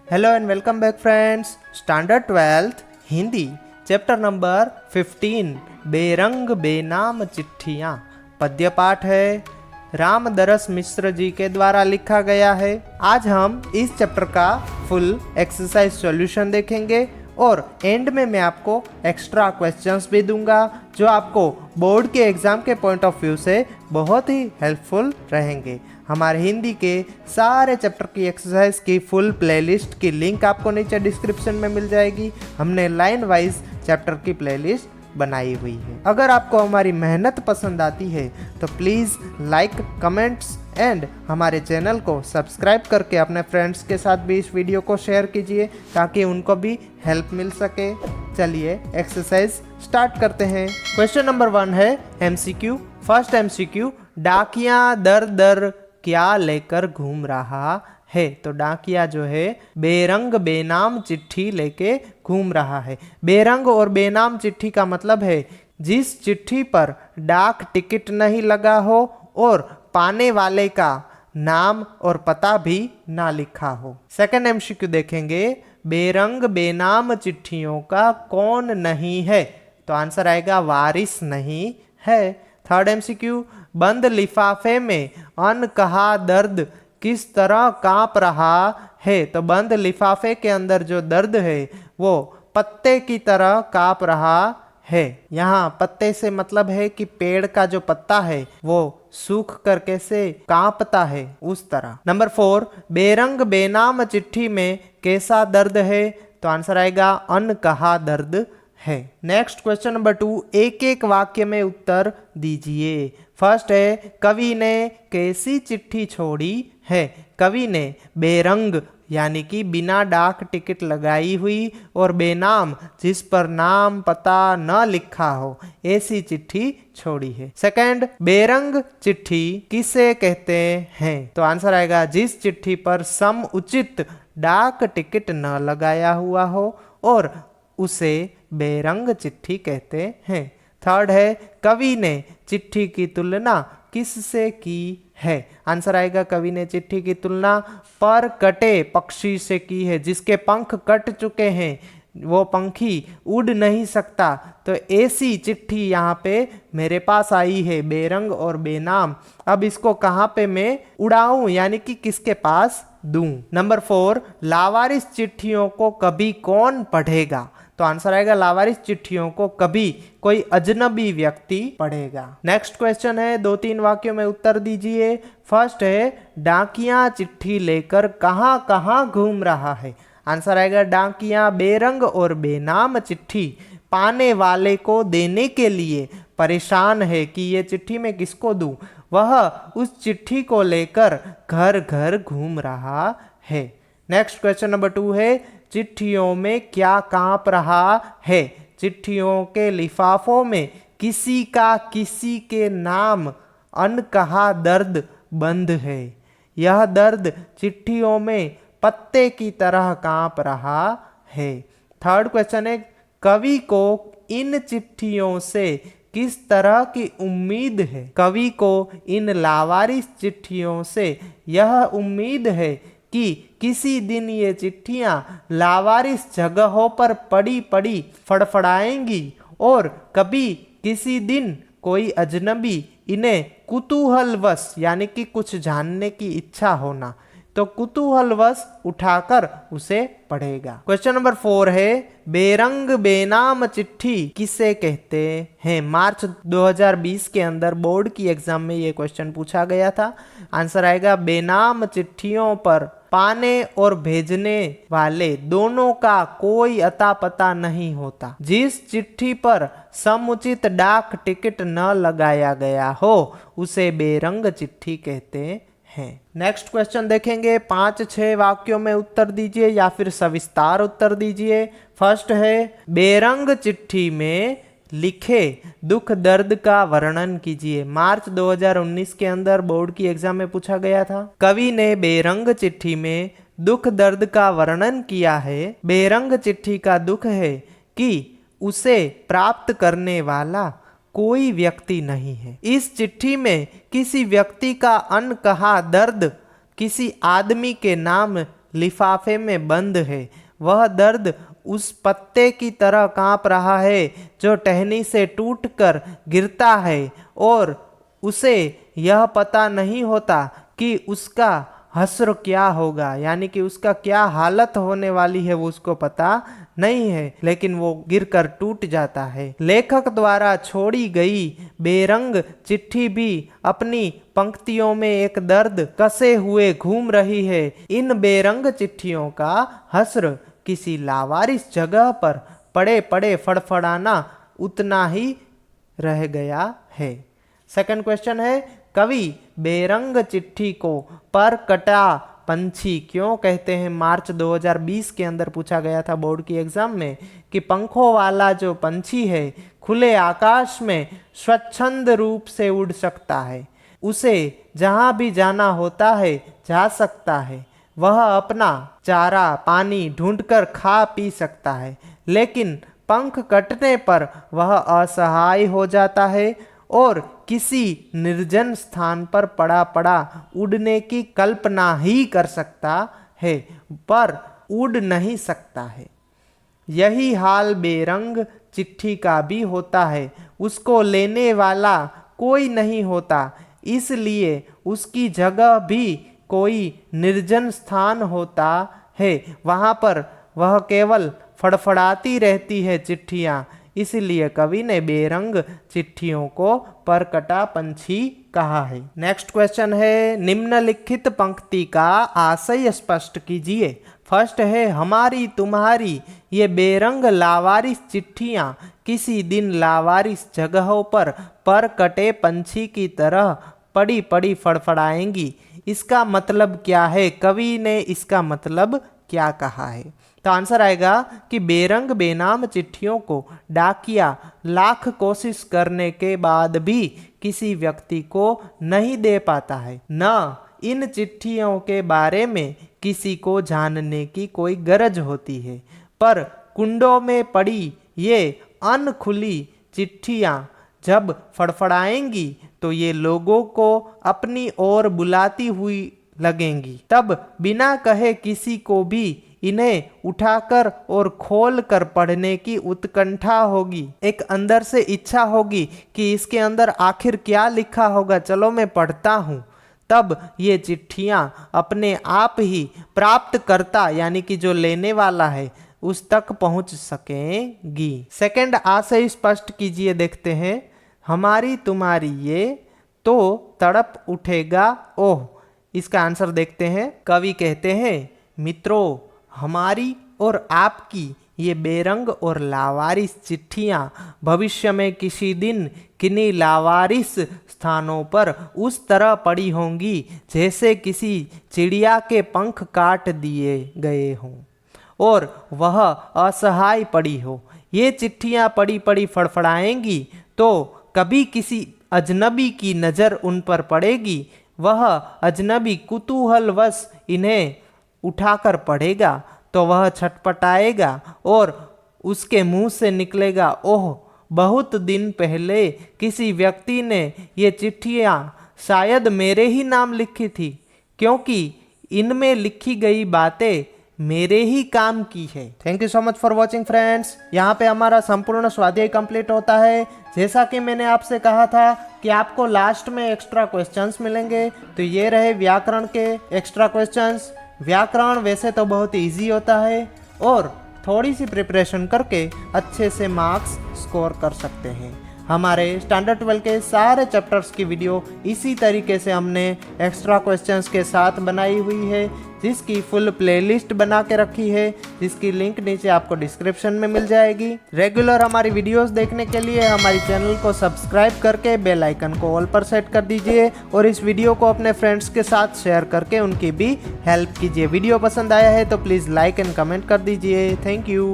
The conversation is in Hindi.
Hello and welcome back friends. Standard 12th Hindi chapter number 15 बेरंग बेनाम चिट्ठियाँ पद्य पाठ है, रामदरस मिश्र जी के द्वारा लिखा गया है। आज हम इस चैप्टर का फुल एक्सरसाइज सॉल्यूशन देखेंगे और एंड में मैं आपको एक्स्ट्रा क्वेश्चंस भी दूंगा जो आपको बोर्ड के एग्जाम के पॉइंट ऑफ व्यू से बहुत ही हेल्पफुल रहेंगे। हमारे हिंदी के सारे चैप्टर की एक्सरसाइज की फुल प्लेलिस्ट की लिंक आपको नीचे डिस्क्रिप्शन में मिल जाएगी। हमने लाइन वाइज चैप्टर की प्लेलिस्ट बनाई हुई है। अगर आपको हमारी मेहनत पसंद आती है तो प्लीज़ लाइक, कमेंट्स एंड हमारे चैनल को सब्सक्राइब करके अपने फ्रेंड्स के साथ भी इस वीडियो को शेयर कीजिए ताकि उनको भी हेल्प मिल सके। चलिए एक्सरसाइज स्टार्ट करते हैं। क्वेश्चन नंबर 1 है एमसीक्यू। फर्स्ट एमसीक्यू, डाकिया दर दर क्या लेकर घूम रहा है। तो डाकिया जो है बेरंग बेनाम चिट्ठी लेके घूम रहा है। बेरंग और बेनाम चिट्ठी का मतलब है जिस चिट्ठी पर डाक टिकट नहीं लगा हो और पाने वाले का नाम और पता भी ना लिखा हो। सेकंड एमसीक्यू देखेंगे, बेरंग बेनाम चिट्ठियों का कौन नहीं है। तो आंसर आएगा वारिस नहीं है। थर्ड एमसीक्यू, बंद लिफाफे में अनकहा दर्द किस तरह कांप रहा है। तो बंद लिफाफे के अंदर जो दर्द है वो पत्ते की तरह कांप रहा है। यहाँ पत्ते से मतलब है कि पेड़ का जो पत्ता है वो सूख कर कैसे कांपता है उस तरह। नंबर 4, बेरंग बेनाम चिट्ठी में कैसा दर्द है। तो आंसर आएगा अनकहा दर्द है। नेक्स्ट क्वेश्चन नंबर 2, एक एक वाक्य में उत्तर दीजिए। फर्स्ट है, कवि ने कैसी चिट्ठी छोड़ी है। कवि ने बेरंग यानी कि बिना डाक टिकट लगाई हुई और बेनाम जिस पर नाम पता न लिखा हो ऐसी चिट्ठी छोड़ी है। सेकंड, बेरंग चिट्ठी किसे कहते हैं। तो आंसर आएगा जिस चिट्ठी पर समुचित डाक टिकट न लगाया हुआ हो और उसे बेरंग चिट्ठी कहते हैं। थर्ड है, कवि ने चिट्ठी की तुलना किससे की है। आंसर आएगा कवि ने चिट्ठी की तुलना पर कटे पक्षी से की है। जिसके पंख कट चुके हैं वो पंखी उड़ नहीं सकता। तो ऐसी चिट्ठी यहाँ पे मेरे पास आई है बेरंग और बेनाम। अब इसको कहाँ पे मैं उड़ाऊं यानी कि किसके पास दूं। नंबर 4, लावारिस चिट्ठियों को कभी कौन पढ़ेगा। तो आंसर आएगा लावारिस चिट्ठियों को कभी कोई अजनबी व्यक्ति पढ़ेगा। नेक्स्ट क्वेश्चन है, 2-3 वाक्यों में उत्तर दीजिए। फर्स्ट है, डाकिया चिट्ठी लेकर कहाँ कहाँ घूम रहा है। आंसर आएगा डाकिया बेरंग और बेनाम चिट्ठी पाने वाले को देने के लिए परेशान है कि ये चिट्ठी मैं किसको दूं। वह उस चिट्ठी को लेकर घर घर घूम रहा है। नेक्स्ट क्वेश्चन नंबर 2 है, चिट्ठियों में क्या कांप रहा है। चिट्ठियों के लिफाफों में किसी का किसी के नाम अनकहा दर्द बंद है। यह दर्द चिट्ठियों में पत्ते की तरह कांप रहा है। थर्ड क्वेश्चन है, कवि को इन चिट्ठियों से किस तरह की उम्मीद है। कवि को इन लावारिस चिट्ठियों से यह उम्मीद है कि किसी दिन ये चिट्ठियां लावारिस जगहों पर पड़ी पड़ी फड़फड़ाएंगी और कभी किसी दिन कोई अजनबी इन्हें कुतूहलवश यानी कि कुछ जानने की इच्छा होना तो कुतूहलवश उठाकर उसे पढ़ेगा। क्वेश्चन नंबर 4 है, बेरंग बेनाम चिट्ठी किसे कहते हैं। मार्च 2020 के अंदर बोर्ड की एग्जाम में ये क्वेश्चन पूछा गया था। आंसर आएगा बेनाम चिट्ठियों पर पाने और भेजने वाले दोनों का कोई अता पता नहीं होता। जिस चिट्ठी पर समुचित डाक टिकट न लगाया गया हो उसे बेरंग चिट्ठी कहते हैं। नेक्स्ट क्वेश्चन देखेंगे, 5-6 वाक्यों में उत्तर दीजिए या फिर सविस्तार उत्तर दीजिए। फर्स्ट है, बेरंग चिट्ठी में लिखे दुख दर्द का वर्णन कीजिए। मार्च 2019 के अंदर बोर्ड की एग्जाम में पूछा गया था। कवि ने बेरंग चिट्ठी में दुख दर्द का वर्णन किया है। बेरंग चिट्ठी का दुख है कि उसे प्राप्त करने वाला कोई व्यक्ति नहीं है। इस चिट्ठी में किसी व्यक्ति का अनकहा दर्द किसी आदमी के नाम लिफाफे में बंद है। वह दर्द उस पत्ते की तरह कांप रहा है जो टहनी से टूटकर गिरता है और उसे यह पता नहीं होता कि उसका हश्र क्या होगा, यानी कि उसका क्या हालत होने वाली है वो उसको पता नहीं है, लेकिन वो गिरकर टूट जाता है। लेखक द्वारा छोड़ी गई बेरंग चिट्ठी भी अपनी पंक्तियों में एक दर्द कसे हुए घूम रही है। इन बेरंग चिट्ठियों का हश्र किसी लावारिस जगह पर पड़े पड़े फड़फड़ाना उतना ही रह गया है। सेकंड क्वेश्चन है, कवि बेरंग चिट्ठी को पर कटा पंछी क्यों कहते हैं? मार्च 2020 के अंदर पूछा गया था बोर्ड की एग्जाम में कि पंखों वाला जो पंछी है खुले आकाश में स्वच्छंद रूप से उड़ सकता है, उसे जहां भी जाना होता है जा सकता है, वह अपना चारा पानी ढूंढकर खा पी सकता है, लेकिन पंख कटने पर वह असहाय हो जाता है और किसी निर्जन स्थान पर पड़ा पड़ा उड़ने की कल्पना ही कर सकता है, पर उड़ नहीं सकता है। यही हाल बेरंग चिट्ठी का भी होता है। उसको लेने वाला कोई नहीं होता, इसलिए उसकी जगह भी कोई निर्जन स्थान होता है। वहाँ पर वह केवल फड़फड़ाती रहती है चिट्ठियाँ, इसलिए कवि ने बेरंग चिट्ठियों को परकटा पंछी कहा है। नेक्स्ट क्वेश्चन है, निम्नलिखित पंक्ति का आशय स्पष्ट कीजिए। फर्स्ट है, हमारी तुम्हारी ये बेरंग लावारिस चिट्ठियाँ किसी दिन लावारिस जगहों पर कटे पंछी की तरह पड़ी पड़ी फड़फड़ाएंगी। इसका मतलब क्या है? कवि ने इसका मतलब क्या कहा है? तो आंसर आएगा कि बेरंग बेनाम चिट्ठियों को डाकिया लाख कोशिश करने के बाद भी किसी व्यक्ति को नहीं दे पाता है। न इन चिट्ठियों के बारे में किसी को जानने की कोई गरज होती है, पर कुंडों में पड़ी ये अनखुली चिट्ठियाँ जब फड़फड़ाएंगी तो ये लोगों को अपनी ओर बुलाती हुई लगेंगी। तब बिना कहे किसी को भी इन्हें उठाकर और खोल कर पढ़ने की उत्कंठा होगी। एक अंदर से इच्छा होगी कि इसके अंदर आखिर क्या लिखा होगा, चलो मैं पढ़ता हूँ। तब ये चिट्ठियाँ अपने आप ही प्राप्त करता यानी कि जो लेने वाला है उस तक पहुँच सकेंगी। सेकंड आशय स्पष्ट कीजिए, देखते हैं। हमारी तुम्हारी ये तो तड़प उठेगा ओह। इसका आंसर देखते हैं। कवि कहते हैं, मित्रों, हमारी और आपकी ये बेरंग और लावारिस चिट्ठियाँ भविष्य में किसी दिन किन्हीं लावारिस स्थानों पर उस तरह पड़ी होंगी जैसे किसी चिड़िया के पंख काट दिए गए हों और वह असहाय पड़ी हो। ये चिट्ठियाँ पड़ी पड़ी फड़फड़ाएंगी तो कभी किसी अजनबी की नज़र उन पर पड़ेगी। वह अजनबी कुतूहलवश इन्हें उठाकर पढ़ेगा तो वह छटपटाएगा और उसके मुंह से निकलेगा, ओह, बहुत दिन पहले किसी व्यक्ति ने ये चिट्ठियाँ शायद मेरे ही नाम लिखी थी, क्योंकि इनमें लिखी गई बातें मेरे ही काम की है। Thank you so much for watching friends. यहाँ पे हमारा संपूर्ण स्वाध्याय कंप्लीट होता है। जैसा कि मैंने आपसे कहा था कि आपको लास्ट में एक्स्ट्रा क्वेश्चंस मिलेंगे, तो ये रहे व्याकरण के एक्स्ट्रा क्वेश्चंस। व्याकरण वैसे तो बहुत इजी होता है और थोड़ी सी प्रिपरेशन करके अच्छे से मार्क्स स्कोर कर सकते हैं। हमारे स्टैंडर्ड 12 के सारे चैप्टर्स की वीडियो इसी तरीके से हमने एक्स्ट्रा क्वेश्चंस के साथ बनाई हुई है, जिसकी फुल प्लेलिस्ट बना के रखी है, जिसकी लिंक नीचे आपको डिस्क्रिप्शन में मिल जाएगी। रेगुलर हमारी वीडियोस देखने के लिए हमारी चैनल को सब्सक्राइब करके बेल आइकन को ऑल पर सेट कर दीजिए और इस वीडियो को अपने फ्रेंड्स के साथ शेयर करके उनकी भी हेल्प कीजिए। वीडियो पसंद आया है तो प्लीज़ लाइक एंड कमेंट कर दीजिए। Thank you.